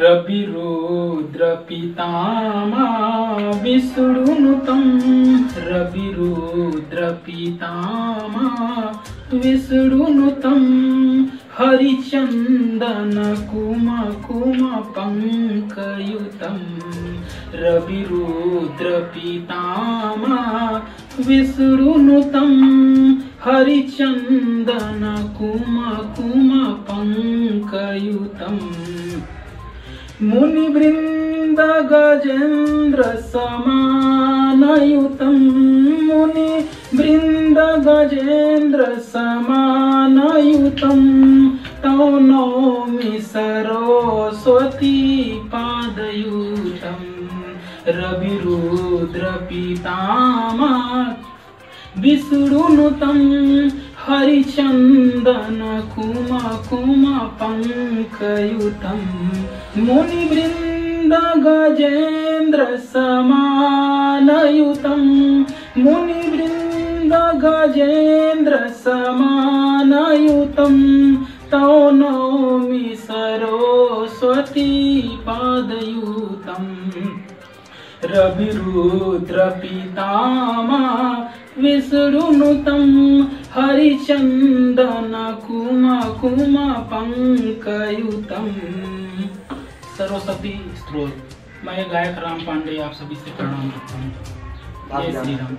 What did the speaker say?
रविरुद्र पितामह विष्णुनुतं रविरुद्र पितामह विष्णुनुतं हरिचंदन कुमकुम पंकयुतं रविरुद्र पितामह विष्णुनुतं हरिचंदन कुमकुम पंकयुतं मुनिवृंद गजेन्द्र समानयुतं मुनिवृंद गजेन्द्र समानयुतं तं नौमि सरस्वती पादयुतं रविरुद्र पितामह विष्णुनुतं हरिचंदन कुमकुम पंकयुतं मुनिवृंद गजेन्द्र समानयुतं मुनिवृंद गजेन्द्र समानयुतं तं नौमि सरस्वती पादयुतं रविरुद्र पितामह विष्णुनुतं हरिचंदन कुमकुम पंकयुतं। सरस्वती स्तोत्र। मैं गायक राम पांडे आप सभी से प्रणाम करता हूँ। जय श्री राम।